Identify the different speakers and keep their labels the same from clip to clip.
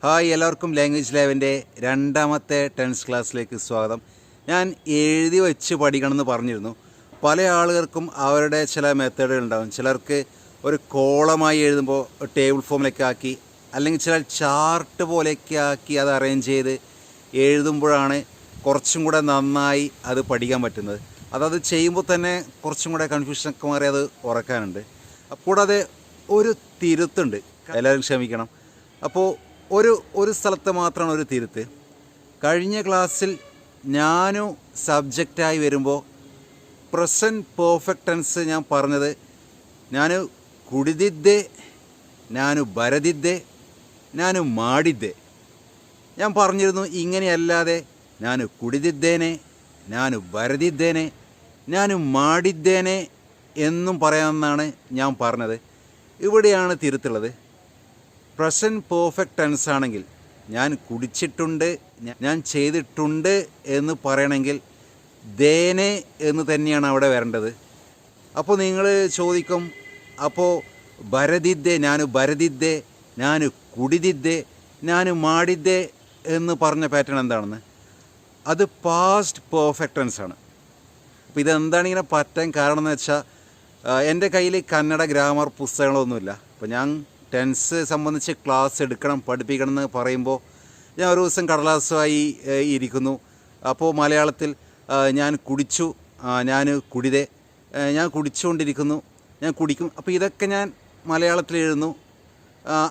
Speaker 1: Hi, എല്ലാവർക്കും language ലാബിൻ്റെ രണ്ടാമത്തെ tense ക്ലാസ്സിലേക്ക് സ്വാഗതം. ഞാൻ എഴുതി വെച്ച് പഠിക്കണമെന്ന് പറഞ്ഞിരുന്നു. പല ആളുകൾക്കും അവരുടെ ചില മെത്തേഡുകൾ ഉണ്ടാകും. ചിലർക്ക് ഒരു കോളമായി എഴുതുമ്പോൾ ടേബിൾ ഫോമിലേക്ക് ആക്കി, അല്ലെങ്കിൽ ചില ചാർട്ട് പോലെയൊക്കെ ആക്കി അത് അറേഞ്ച് ചെയ്ത് എഴുതുമ്പോഴാണ് കുറച്ചും കൂടെ നന്നായി അത് പഠിക്കാൻ പറ്റുന്നത്. അതത് ചെയ്യുമ്പോൾ തന്നെ കുറച്ചും കൂടെ കൺഫ്യൂഷനൊക്കെ മാറി അത് ഉറക്കാനുണ്ട്. കൂടാതെ ഒരു തിരുത്തുണ്ട്, എല്ലാവരും ക്ഷമിക്കണം. അപ്പോൾ ഒരു സ്ഥലത്ത് മാത്രമാണ് ഒരു തിരുത്ത്. കഴിഞ്ഞ ക്ലാസ്സിൽ ഞാനും സബ്ജക്റ്റായി വരുമ്പോൾ പ്രസൻറ്റ് പെർഫെക്റ്റ് ടെൻസ് ഞാൻ പറഞ്ഞത് ನಾನು ಕುಡಿದಿದ್ದೆ, ನಾನು ಬರೆದಿದ್ದೆ, ನಾನು ಮಾಡಿದ್ದೆ. ഞാൻ പറഞ്ഞിരുന്നു ഇങ്ങനെയല്ലാതെ ನಾನು കുടിದಿದ್ದೇನೆ, ನಾನು ಬರೆದಿದ್ದೇನೆ, ನಾನು ಮಾಡಿದ್ದೇನೆ എന്നും പറയാമെന്നാണ് ഞാൻ പറഞ്ഞത്. ഇവിടെയാണ് തിരുത്തുള്ളത്. പ്രസൻറ്റ് പെർഫെക്റ്റ് ടെൻസ് ആണെങ്കിൽ ഞാൻ കുടിച്ചിട്ടുണ്ട്, ഞാൻ ചെയ്തിട്ടുണ്ട് എന്ന് പറയണമെങ്കിൽ ദേനെ എന്ന് തന്നെയാണ് അവിടെ വരേണ്ടത്. അപ്പോൾ നിങ്ങൾ ചോദിക്കും, അപ്പോൾ ബരദിദ്ദെ, ഞാൻ ബരദിദ്ദെ, ഞാൻ കുടിദിദ്ദെ, ഞാൻ മാടിദ്ദെ എന്ന് പറഞ്ഞ പാറ്റേൺ എന്താണെന്ന്? അത് പാസ്റ്റ് പെർഫെക്റ്റ് ടെൻസ് ആണ്. അപ്പോൾ ഇതെന്താണ് ഇങ്ങനെ പറ്റാൻ കാരണം എന്ന് വെച്ചാൽ, എൻ്റെ കയ്യിൽ കന്നഡ ഗ്രാമർ പുസ്തകങ്ങളൊന്നുമില്ല. അപ്പോൾ ഞാൻ ടെൻസ് സംബന്ധിച്ച് ക്ലാസ് എടുക്കണം, പഠിപ്പിക്കണം എന്ന് പറയുമ്പോൾ ഞാൻ ഒരു ദിവസം കടലാസുമായി ഇരിക്കുന്നു. അപ്പോൾ മലയാളത്തിൽ ഞാൻ കുടിച്ചു, ഞാൻ കുടിതെ, ഞാൻ കുടിച്ചുകൊണ്ടിരിക്കുന്നു, ഞാൻ കുടിക്കും. അപ്പോൾ ഇതൊക്കെ ഞാൻ മലയാളത്തിൽ എഴുതുന്നു,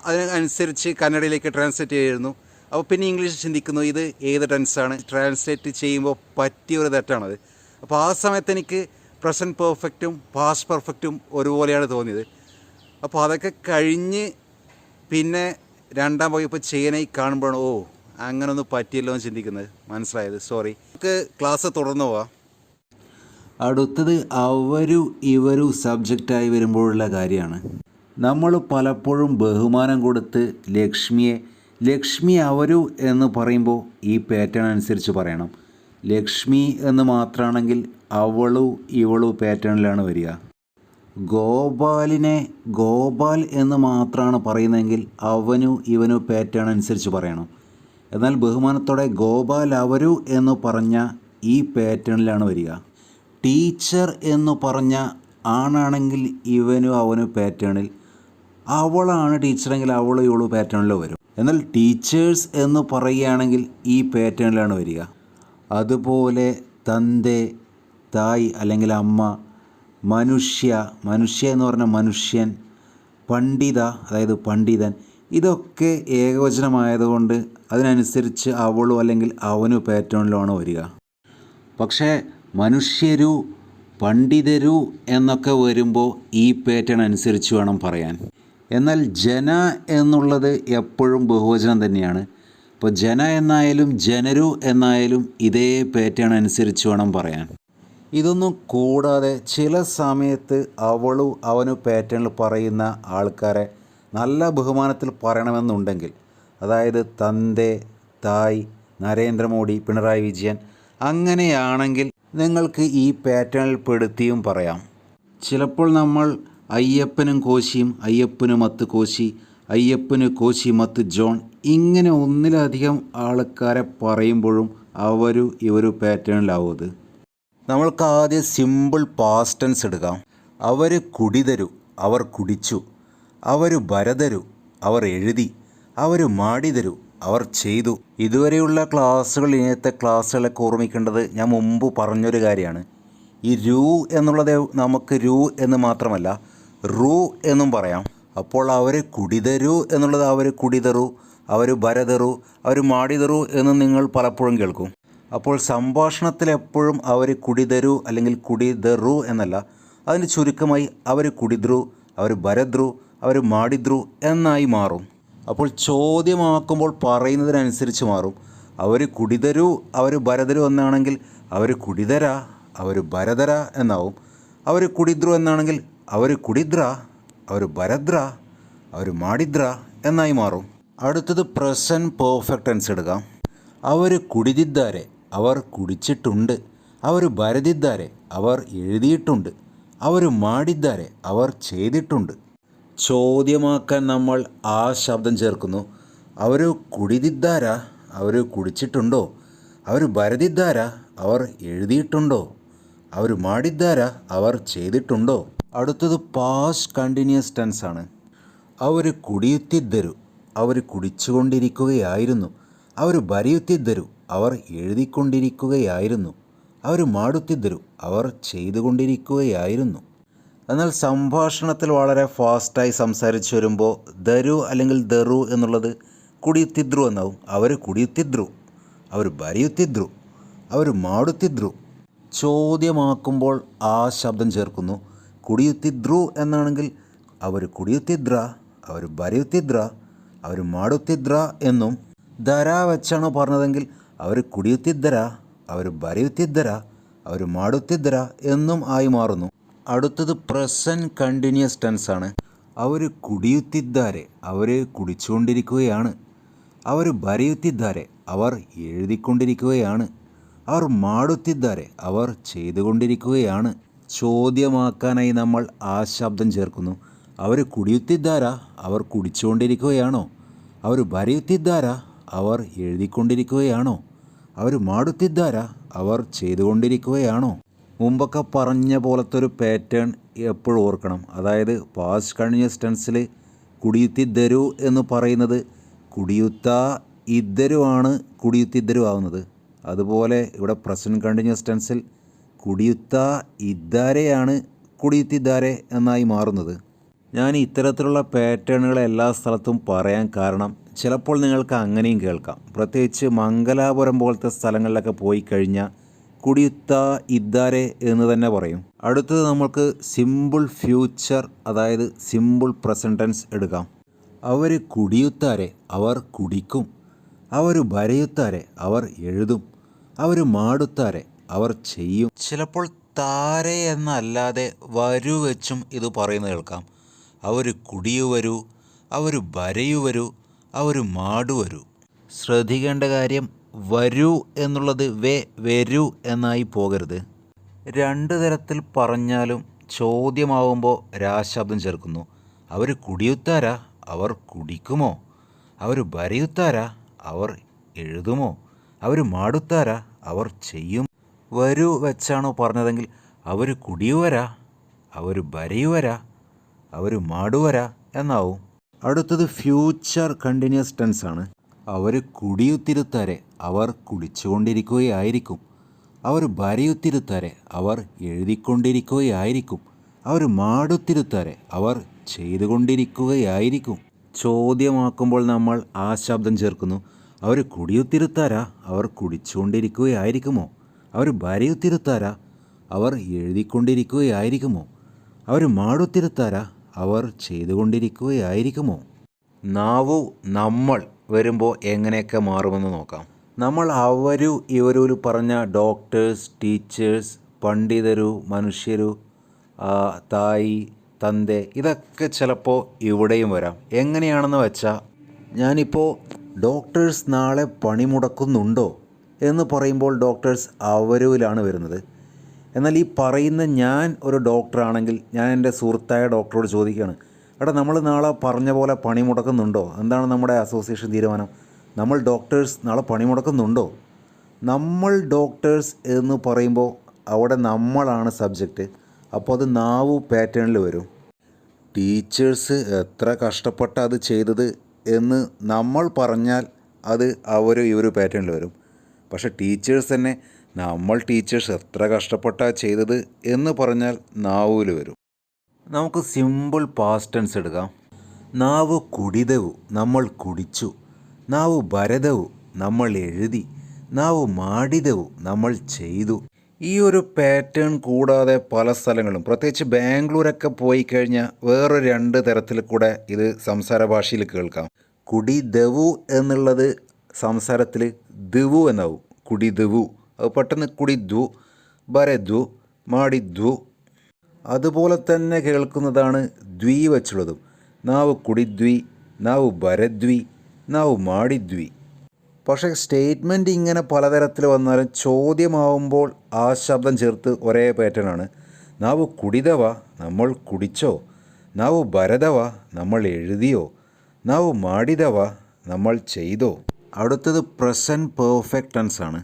Speaker 1: അതിനനുസരിച്ച് കന്നഡയിലേക്ക് ട്രാൻസ്ലേറ്റ് ചെയ്യുന്നു. അപ്പോൾ പിന്നെ ഇംഗ്ലീഷ് ചിന്തിക്കുന്നു, ഇത് ഏത് ടെൻസാണ്, ട്രാൻസ്ലേറ്റ് ചെയ്യുമ്പോൾ പറ്റിയൊരു തെറ്റാണത്. അപ്പോൾ ആ സമയത്ത് എനിക്ക് പ്രസൻറ്റ് പെർഫെക്റ്റും പാസ്റ്റ് പെർഫെക്റ്റും ഒരുപോലെയാണ് തോന്നിയത്. അപ്പോൾ അതൊക്കെ കഴിഞ്ഞ് പിന്നെ രണ്ടാം വകുപ്പ് ചെയ്യാനായി കാണുമ്പോഴാണ് അങ്ങനൊന്നും പറ്റിയല്ലോ എന്ന് ചിന്തിക്കുന്നത്, മനസ്സിലായത്. സോറി. നമുക്ക് ക്ലാസ് തുടർന്ന് പോവാം. അടുത്തത് അവരു ഇവരു സബ്ജക്റ്റായി വരുമ്പോഴുള്ള കാര്യമാണ്. നമ്മൾ പലപ്പോഴും ബഹുമാനം കൊടുത്ത് ലക്ഷ്മി അവരു എന്ന് പറയുമ്പോൾ ഈ പാറ്റേൺ അനുസരിച്ച് പറയണം. ലക്ഷ്മി എന്ന് മാത്രമാണെങ്കിൽ അവളു ഇവളു പാറ്റേണിലാണ് വരിക. ഗോപാലിനെ ഗോപാൽ എന്ന് മാത്രമാണ് പറയുന്നതെങ്കിൽ അവനു ഇവനു പാറ്റേൺ അനുസരിച്ച് പറയണം. എന്നാൽ ബഹുമാനത്തോടെ ഗോപാൽ അവരു എന്ന് പറഞ്ഞ ഈ പാറ്റേണിലാണ് വരിക. ടീച്ചർ എന്ന് പറഞ്ഞ ആണാണെങ്കിൽ ഇവനു അവനു പാറ്റേണിൽ, അവളാണ് ടീച്ചറെങ്കിൽ അവളു ഇവളു പാറ്റേണിൽ വരും. എന്നാൽ ടീച്ചേഴ്സ് എന്ന് പറയുകയാണെങ്കിൽ ഈ പാറ്റേണിലാണ് വരിക. അതുപോലെ തന്തെ, തായ് അല്ലെങ്കിൽ അമ്മ, മനുഷ്യ എന്ന് പറഞ്ഞാൽ മനുഷ്യൻ, പണ്ഡിത അതായത് പണ്ഡിതൻ, ഇതൊക്കെ ഏകവചനമായതുകൊണ്ട് അതിനനുസരിച്ച് അവളു അല്ലെങ്കിൽ അവനു പാറ്റേണിലാണ് വരിക. പക്ഷേ മനുഷ്യരു, പണ്ഡിതരു എന്നൊക്കെ വരുമ്പോൾ ഈ പാറ്റേൺ അനുസരിച്ച് വേണം പറയാൻ. എന്നാൽ ജന എന്നുള്ളത് എപ്പോഴും ബഹുവചനം തന്നെയാണ്. അപ്പോൾ ജന എന്നായാലും ജനരു എന്നായാലും ഇതേ പാറ്റേൺ അനുസരിച്ച് വേണം പറയാൻ. ഇതൊന്നും കൂടാതെ ചില സമയത്ത് അവളു അവനു പാറ്റേണിൽ പറയുന്ന ആൾക്കാരെ നല്ല ബഹുമാനത്തിൽ പറയണമെന്നുണ്ടെങ്കിൽ, അതായത് തന്തെ, തായ്, നരേന്ദ്രമോദി, പിണറായി വിജയൻ, അങ്ങനെയാണെങ്കിൽ നിങ്ങൾക്ക് ഈ പാറ്റേണിൽ പെടുത്തിയും പറയാം. ചിലപ്പോൾ നമ്മൾ അയ്യപ്പനും കോശിയും, അയ്യപ്പന് മത്ത് കോശി, അയ്യപ്പന് കോശി മത്ത് ജോൺ, ഇങ്ങനെ ഒന്നിലധികം ആൾക്കാരെ പറയുമ്പോഴും അവരു ഇവരു പാറ്റേണിലാവുന്നത്. നമ്മൾക്ക് ആദ്യം സിമ്പിൾ പാസ്റ്റ് ടെൻസ് എടുക്കാം. അവർ കുടിതരു, അവർ കുടിച്ചു. അവർ ബരതരു, അവർ എഴുതി. അവർ മാടിതരു, അവർ ചെയ്തു. ഇതുവരെയുള്ള ക്ലാസ്സുകൾ, ഇന്നത്തെ ക്ലാസ്സുകളൊക്കെ ഓർമ്മിക്കേണ്ടത് ഞാൻ മുമ്പ് പറഞ്ഞൊരു കാര്യമാണ്. ഈ രു എന്നുള്ളത് നമുക്ക് രു എന്ന് മാത്രമല്ല റു എന്നും പറയാം. അപ്പോൾ അവർ കുടിതരു എന്നുള്ളത് അവർ കുടിതറു, അവർ ബരതറു, അവർ മാടിതറു എന്ന് നിങ്ങൾ പലപ്പോഴും കേൾക്കും. അപ്പോൾ സംഭാഷണത്തിൽ എപ്പോഴും അവർ കുടിതരു അല്ലെങ്കിൽ കുടിതറു എന്നല്ല, അതിന് ചുരുക്കമായി അവർ കുടിദ്രു, അവർ ബരദ്രു, അവർ മാടിദ്രു എന്നായി മാറും. അപ്പോൾ ചോദ്യമാക്കുമ്പോൾ പറയുന്നതിനനുസരിച്ച് മാറും. അവർ കുടിതരു, അവർ ബരതരു എന്നാണെങ്കിൽ അവർ കുടിതര, അവർ ബരതര എന്നാവും. അവർ കുടിദ്രു എന്നാണെങ്കിൽ അവർ കുടിദ്ര, അവർ ബരദ്ര, അവർ മാടിദ്ര എന്നായി മാറും. അടുത്തത് പ്രസൻറ്റ് പെർഫെക്റ്റ് ടെൻസ് എടുക്കാം. അവർ കുടിದಿದ್ದಾರೆ, അവർ കുടിച്ചിട്ടുണ്ട്. അവർ ಬರೆದಿದ್ದಾರೆ, അവർ എഴുതിയിട്ടുണ്ട്. അവർ ಮಾಡಿದ್ದಾರೆ, അവർ ചെയ്തിട്ടുണ്ട്. ചോദ്യമാക്കാൻ നമ്മൾ ആ ശബ്ദം ചേർക്കുന്നു. അവർ കുടിದಿದ್ದಾര, അവർ കുടിച്ചിട്ടുണ്ടോ? അവർ ಬರೆದಿದ್ದಾರ, അവർ എഴുതിയിട്ടുണ്ടോ? അവർ ಮಾಡಿದ್ದಾರ, അവർ ചെയ്തിട്ടുണ്ടോ? അടുത്തത് പാസ്റ്റ് കണ്ടിന്യൂസ് ടെൻസ് ആണ്. അവർ കുടിಯುತ್ತಿದ್ದರು, അവർ കുടിച്ചുകൊണ്ടിരിക്കുകയായിരുന്നു. അവർ ಬರೆಯುತ್ತಿದ್ದರು, അവർ എഴുതിക്കൊണ്ടിരിക്കുകയായിരുന്നു. അവർ ಮಾಡುತ್ತಿದ್ದರು, അവർ ചെയ്തുകൊണ്ടിരിക്കുകയായിരുന്നു. എന്നാൽ സംഭാഷണത്തിൽ വളരെ ഫാസ്റ്റായി സംസാരിച്ചു വരുമ്പോൾ ദരു അല്ലെങ്കിൽ ദറു എന്നുള്ളത് കുടിಯುತ್ತಿದ್ರು എന്നാവും. അവർ കുടിಯುತ್ತಿದ್ರು, അവർ ಬರೆಯುತ್ತಿದ್ರು, അവർ ಮಾಡುತ್ತಿದ್ರು. ചോദ്യമാക്കുമ്പോൾ ആ ശബ്ദം ചേർക്കുന്നു. കുടിಯುತ್ತಿದ್ರು എന്നാണെങ്കിൽ അവർ കുടിಯುತ್ತಿದ್ರ, അവർ ಬರೆಯುತ್ತಿದ್ರ, അവർ ಮಾಡುತ್ತಿದ್ರ എന്നും. ധര വെച്ചാണ് പറഞ്ഞതെങ്കിൽ അവർ കുടിಯುತ್ತಿದ್ದര, അവർ ಬರೆಯುತ್ತಿದ್ದರ, അവർ ಮಾಡುತ್ತಿದ್ದರ എന്നും ആയി മാറുന്നു. അടുത്തത് പ്രസൻറ്റ് കണ്ടിന്യൂസ് ടെൻസ് ആണ്. അവർ കുടിಯುತ್ತಿದ್ದಾರೆ, അവർ കുടിച്ചുകൊണ്ടിരിക്കുകയാണ്. അവർ ಬರೆಯುತ್ತಿದ್ದಾರೆ, അവർ എഴുതിക്കൊണ്ടിരിക്കുകയാണ്. അവർ ಮಾಡುತ್ತಿದ್ದಾರೆ, അവർ ചെയ്തുകൊണ്ടിരിക്കുകയാണ്. ചോദ്യമാക്കാനായി നമ്മൾ ആ ശബ്ദം ചേർക്കുന്നു. അവർ കുടിಯುತ್ತಿದ್ದಾರ, അവർ കുടിച്ചുകൊണ്ടിരിക്കുകയാണോ? അവർ ಬರೆಯುತ್ತಿದ್ದಾರ, അവർ എഴുതിക്കൊണ്ടിരിക്കുകയാണോ? അവർ ಮಾಡುತ್ತಿದ್ದಾರ, അവർ ചെയ്തുകൊണ്ടിരിക്കുകയാണോ? മുമ്പൊക്കെ പറഞ്ഞ പോലത്തെ ഒരു പാറ്റേൺ എപ്പോഴും ഓർക്കണം. അതായത് പാസ്റ്റ് കണ്ടിന്യൂസ് ടെൻസിൽ കുടിಯುತ್ತಿದ್ದರು എന്ന് പറയുന്നത് കുടിಯುತ್ತಾ ഇద్దരു ആണ് കുടിಯುತ್ತಿದ್ದರು ആവുന്നത്. അതുപോലെ ഇവിടെ പ്രസൻറ്റ് കണ്ടിന്യൂസ് ടെൻസിൽ കുടിಯುತ್ತಾ ഇದ್ದಾരെയാണ് കുടിಯುತ್ತಿದ್ದಾರೆ എന്നായി മാറുന്നത്. ഞാൻ ഇത്തരത്തിലുള്ള പാറ്റേണുകൾ എല്ലാ സ്ഥലത്തും പറയാൻ കാരണം ചിലപ്പോൾ നിങ്ങൾക്ക് അങ്ങനെയും കേൾക്കാം. പ്രത്യേകിച്ച് മംഗലാപുരം പോലത്തെ സ്ഥലങ്ങളിലൊക്കെ പോയി കഴിഞ്ഞാൽ കുടിಯುತ್ತಾ ഇದ್ದಾರೆ എന്ന് തന്നെ പറയും. അടുത്തത് നമുക്ക് സിമ്പിൾ ഫ്യൂച്ചർ, അതായത് സിമ്പിൾ പ്രസൻറ്റ് ടെൻസ് എടുക്കാം. അവർ കുടിಯುತ್ತಾರೆ, അവർ കുടിക്കും. അവർ ಬರೆಯುತ್ತಾರೆ, അവർ എഴുതും. അവർ ಮಾಡುತ್ತಾರೆ, അവർ ചെയ്യും. ചിലപ്പോൾ താരെ എന്നല്ലാതെ വരൂ വെച്ചും ഇത് പറയുന്നത് കേൾക്കാം. അവർ കുടിയുവരൂ, അവർ ಬರೆಯುವರು, അവർ ಮಾಡುವರು. ശ്രദ്ധിക്കേണ്ട കാര്യം വരൂ എന്നുള്ളത് വരൂ എന്നായി പോകരുത്. രണ്ട് തരത്തിൽ പറഞ്ഞാലും ചോദ്യമാവുമ്പോൾ രാശബ്ദം ചേർക്കുന്നു. അവർ കുടിಯುತ್ತಾರ, അവർ കുടിക്കുമോ? അവർ ಬರೆಯುತ್ತಾರ, അവർ എഴുതുമോ? അവർ ಮಾಡುತ್ತಾರ, അവർ ചെയ്യും. വരൂ വെച്ചാണോ പറഞ്ഞതെങ്കിൽ അവർ കുടിയുവര, അവർ ಬರೆಯುವರ, അവർ ಮಾಡುವರ എന്നാവും. അടുത്തത് ഫ്യൂച്ചർ കണ്ടിന്യൂസ് ടെൻസ് ആണ്. അവർ കുടിಯುತ್ತಿರುತ್ತಾರೆ, അവർ കുടിച്ചുകൊണ്ടിരിക്കുകയായിരിക്കും. അവർ ಬರೆಯುತ್ತಿರುತ್ತಾರೆ, അവർ എഴുതിക്കൊണ്ടിരിക്കുകയായിരിക്കും. അവർ ಮಾಡುತ್ತಿರುತ್ತಾರೆ, അവർ ചെയ്തുകൊണ്ടിരിക്കുകയായിരിക്കും. ചോദ്യമാക്കുമ്പോൾ നമ്മൾ ആ ശബ്ദം ചേർക്കുന്നു. അവർ കുടിಯುತ್ತಿರುತ್ತಾರ, അവർ കുടിച്ചുകൊണ്ടിരിക്കുകയായിരിക്കുമോ? അവർ ಬರೆಯುತ್ತಿರುತ್ತಾರ, അവർ എഴുതിക്കൊണ്ടിരിക്കുകയായിരിക്കുമോ? അവർ ಮಾಡುತ್ತಿರುತ್ತಾರ, അവർ ചെയ്തുകൊണ്ടിരിക്കുകയായിരിക്കുമോ? നാവു നമ്മൾ വരുമ്പോൾ എങ്ങനെയൊക്കെ മാറുമെന്ന് നോക്കാം. നമ്മൾ അവരു ഇവരു പറഞ്ഞ ഡോക്ടേഴ്സ്, ടീച്ചേഴ്സ്, പണ്ഡിതരു, മനുഷ്യരു, തായി, തന്തെ, ഇതൊക്കെ ചിലപ്പോൾ ഇവിടെയും വരാം. എങ്ങനെയാണെന്ന് വെച്ചാൽ ഞാനിപ്പോൾ ഡോക്ടേഴ്സ് നാളെ പണിമുടക്കുന്നുണ്ടോ എന്ന് പറയുമ്പോൾ ഡോക്ടേഴ്സ് അവരുവിലാണ് വരുന്നത്. എന്നാൽ ഈ പറയുന്ന ഞാൻ ഒരു ഡോക്ടറാണെങ്കിൽ ഞാൻ എൻ്റെ സുഹൃത്തായ ഡോക്ടറോട് ചോദിക്കുകയാണ്, എടാ നമ്മൾ നാളെ പറഞ്ഞ പോലെ പണിമുടക്കുന്നുണ്ടോ? എന്താണ് നമ്മുടെ അസോസിയേഷൻ തീരുമാനം? നമ്മൾ ഡോക്ടേഴ്സ് നാളെ പണിമുടക്കുന്നുണ്ടോ? നമ്മൾ ഡോക്ടേഴ്സ് എന്ന് പറയുമ്പോൾ അവിടെ നമ്മളാണ് സബ്ജക്റ്റ്. അപ്പോൾ അത് നാവു പാറ്റേണിൽ വരും. ടീച്ചേഴ്സ് എത്ര കഷ്ടപ്പെട്ട അത് ചെയ്തത് എന്ന് നമ്മൾ പറഞ്ഞാൽ അത് അവരും ഇവരും പാറ്റേണിൽ വരും. പക്ഷേ ടീച്ചേഴ്സ് തന്നെ നമ്മൾ ടീച്ചേഴ്സ് എത്ര കഷ്ടപ്പെട്ടാണ് ചെയ്തത് എന്ന് പറഞ്ഞാൽ നാവിൽ വരും. നമുക്ക് സിമ്പിൾ പാസ്റ്റ് ടെൻസ് എടുക്കാം. നാവ് കുടിതവു, നമ്മൾ കുടിച്ചു. നാവ് ಬರೆದವು, നമ്മൾ എഴുതി. നാവ് ಮಾಡಿದವು, നമ്മൾ ചെയ്തു. ഈ ഒരു പാറ്റേൺ കൂടാതെ പല സ്ഥലങ്ങളും, പ്രത്യേകിച്ച് ബാംഗ്ലൂരൊക്കെ പോയി കഴിഞ്ഞാൽ വേറൊരു രണ്ട് തരത്തിൽ കൂടെ ഇത് സംസാര ഭാഷയിൽ കേൾക്കാം. കുടിദവു എന്നുള്ളത് സംസാരത്തിൽ ദിവു എന്നാവും. കുടിദവു, അത് പെട്ടെന്ന് കുടിദ്വു, ಬರೆದ್ವು, ಮಾಡಿದ್ವು. അതുപോലെ തന്നെ കേൾക്കുന്നതാണ് ദ്വി വെച്ചുള്ളതും. നാവ് കുടിദ്വി, നാവ് ಬರೆದ್ವಿ, നാവ് ಮಾಡಿದ್ವಿ. പക്ഷേ സ്റ്റേറ്റ്മെൻറ്റ് ഇങ്ങനെ പലതരത്തിൽ വന്നാലും ചോദ്യമാവുമ്പോൾ ആ ശബ്ദം ചേർത്ത് ഒരേ പാറ്റേണാണ്. നാവ് കുടിതവ, നമ്മൾ കുടിച്ചോ? നാവ് ಬರೆದವ, നമ്മൾ എഴുതിയോ? നാവ് ಮಾಡಿದವ, നമ്മൾ ചെയ്തോ. അടുത്തത് പ്രസൻറ്റ് പെർഫെക്റ്റ് ടെൻസ് ആണ്.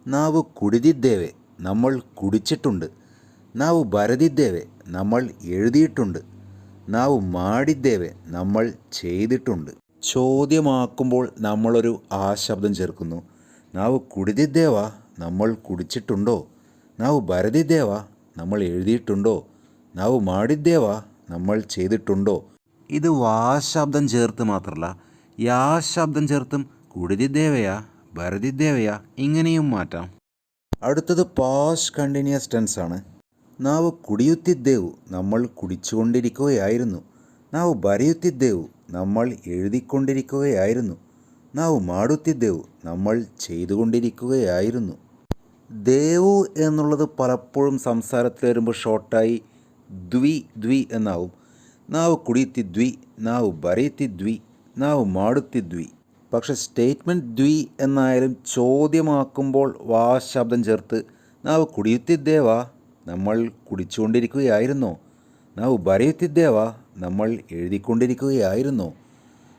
Speaker 1: ನಾವು ಕುಡಿದಿದ್ದೇವೆ, നമ്മൾ കുടിച്ചിട്ടുണ്ട്. ನಾವು ಬರೆದಿದ್ದೇವೆ, നമ്മൾ എഴുതിയിട്ടുണ്ട്. ನಾವು ಮಾಡಿದ್ದೇವೆ, നമ്മൾ ചെയ്തിട്ടുണ്ട്. ചോദ്യമാക്കുമ്പോൾ നമ്മളൊരു ആ ശബ്ദം ചേർക്കുന്നു. ನಾವು കുടിದಿದ್ದೇവ, നമ്മൾ കുടിച്ചിട്ടുണ്ടോ. ನಾವು ಬರೆದಿದ್ದೇവ, നമ്മൾ എഴുതിയിട്ടുണ്ടോ. ನಾವು ಮಾಡಿದ್ದೇവ, നമ്മൾ ചെയ്തിട്ടുണ്ടോ. ഇത് വാ ശബ്ദം ചേർത്ത് മാത്രമല്ല, യാ ശബ്ദം ചേർത്തും കുടിതിದ್ದೇവയാ ബരതിದ್ದೇവയാ ഇങ്ങനെയും മാറ്റാം. അടുത്തത് പാസ്റ്റ് കണ്ടിന്യൂസ് ടെൻസ് ആണ്. ನಾವು കുടിಯುತ್ತಿದ್ದೆವು, നമ്മൾ കുടിച്ചുകൊണ്ടിരിക്കുകയായിരുന്നു. ನಾವು ಬರೆಯುತ್ತಿದ್ದೆವು, നമ്മൾ എഴുതിക്കൊണ്ടിരിക്കുകയായിരുന്നു. ನಾವು ಮಾಡುತ್ತಿದ್ದೆವು, നമ്മൾ ചെയ്തുകൊണ്ടിരിക്കുകയായിരുന്നു. ദേവു എന്നുള്ളത് പലപ്പോഴും സംസാരത്തിൽ വരുമ്പോൾ ഷോർട്ടായി ദ്വി എന്നാവും. ನಾವು ಕುಡಿಯುತ್ತಿದ್ವಿ, ನಾವು ಬರೆಯುತ್ತಿದ್ವಿ, ನಾವು ಮಾಡುತ್ತಿದ್ವಿ. പക്ഷെ സ്റ്റേറ്റ്മെൻറ്റ് ദ്വി എന്നായാലും ചോദ്യമാക്കുമ്പോൾ വാ ശബ്ദം ചേർത്ത് ನಾವು കുടിಯುತ್ತಿದ್ದೇವಾ, നമ്മൾ കുടിച്ചുകൊണ്ടിരിക്കുകയായിരുന്നോ. ನಾವು ಬರೆಯುತ್ತಿದ್ದೇವಾ, നമ്മൾ എഴുതിക്കൊണ്ടിരിക്കുകയായിരുന്നോ.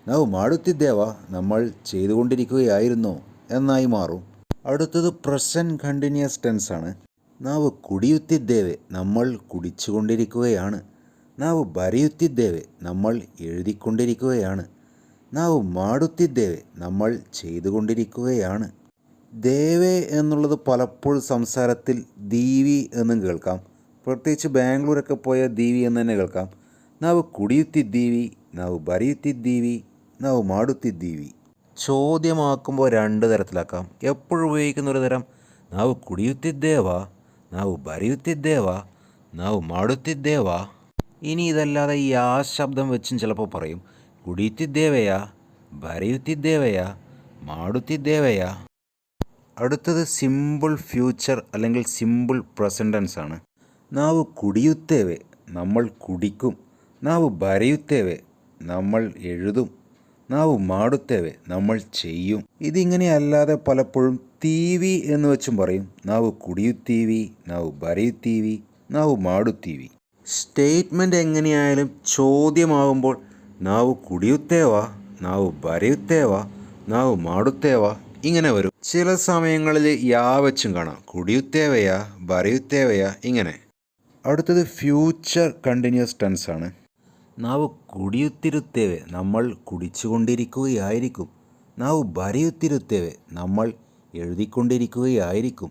Speaker 1: ನಾವು ಮಾಡುತ್ತಿದ್ದೇವಾ, നമ്മൾ ചെയ്തുകൊണ്ടിരിക്കുകയായിരുന്നോ എന്നായി മാറും. അടുത്തത് പ്രസൻറ്റ് കണ്ടിന്യൂസ് ടെൻസ് ആണ്. ನಾವು കുടിಯುತ್ತಿದ್ದೇವೆ, നമ്മൾ കുടിച്ചുകൊണ്ടിരിക്കുകയാണ്. ನಾವು ಬರೆಯುತ್ತಿದ್ದೇವೆ, നമ്മൾ എഴുതിക്കൊണ്ടിരിക്കുകയാണ്. ನಾವು ಮಾಡುತ್ತಿದ್ದೇವೆ, നമ്മൾ ചെയ്തുകൊണ്ടിരിക്കുകയാണ്. ദേവേ എന്നുള്ളത് പലപ്പോഴും സംസാരത്തിൽ ദീവി എന്നും കേൾക്കാം. പ്രത്യേകിച്ച് ബാംഗ്ലൂരൊക്കെ പോയ ദീവി എന്ന് തന്നെ കേൾക്കാം. ನಾವು കുടിಯುತ್ತಿದ್ದೀವಿ, ನಾವು ಬರೆಯುತ್ತಿದ್ದೀವಿ, ನಾವು ಮಾಡುತ್ತಿದ್ದೀವಿ. ചോദ്യമാക്കുമ്പോൾ രണ്ട് തരത്തിലാക്കാം. എപ്പോഴും ഉപയോഗിക്കുന്ന ഒരു തരം ನಾವು കുടിಯುತ್ತಿದ್ದೇವಾ, ನಾವು ಬರೆಯುತ್ತಿದ್ದೇವಾ, ನಾವು ಮಾಡುತ್ತಿದ್ದೇವಾ. ഇനി ഇതല്ലാതെ ഈ ആ ശബ്ദം വെച്ചും ചിലപ്പോൾ പറയും കുടിಯುತ್ತಿದ್ದೇವೆಯಾ, ಬರೆಯುತ್ತಿದ್ದೇವೆಯಾ, ಮಾಡುತ್ತಿದ್ದೇವೆಯಾ. അടുത്തത് സിമ്പിൾ ഫ്യൂച്ചർ അല്ലെങ്കിൽ സിമ്പിൾ പ്രസൻറ്റ് ടെൻസ് ആണ്. ನಾವು കുടിಯುತ್ತೇವೆ, നമ്മൾ കുടിക്കും. ನಾವು ಬರೆಯುತ್ತೇವೆ, നമ്മൾ എഴുതും. ನಾವು ಮಾಡುತ್ತೇವೆ, നമ്മൾ ചെയ്യും. ഇതിങ്ങനെയല്ലാതെ പലപ്പോഴും തീവി എന്ന് വെച്ചും പറയും. ನಾವು കുടിಯುತ್ತೀವಿ, ನಾವು ಬರೆಯುತ್ತೀವಿ, ನಾವು ಮಾಡುತ್ತೀವಿ. സ്റ്റേറ്റ്മെൻറ്റ് എങ്ങനെയായാലും ചോദ്യമാകുമ്പോൾ ನಾವು കുടിಯುತ್ತೇವಾ, ನಾವು ಬರೆಯುತ್ತೇವಾ, ನಾವು ಮಾಡುತ್ತೇವಾ ഇങ്ങനെ വരും. ചില സമയങ്ങളിൽ യാ വെച്ചും കാണാം. കുടിಯುತ್ತೇವೆಯಾ, ಬರೆಯುತ್ತೇವೆಯಾ ഇങ്ങനെ. അടുത്തത് ഫ്യൂച്ചർ കണ്ടിന്യൂസ് ടെൻസ് ആണ്. ನಾವು കുടിಯುತ್ತಿರುತ್ತೇವೆ, നമ്മൾ കുടിച്ചുകൊണ്ടിരിക്കുകയായിരിക്കും. ನಾವು ಬರೆಯುತ್ತಿರುತ್ತೇವೆ, നമ്മൾ എഴുതിക്കൊണ്ടിരിക്കുകയായിരിക്കും.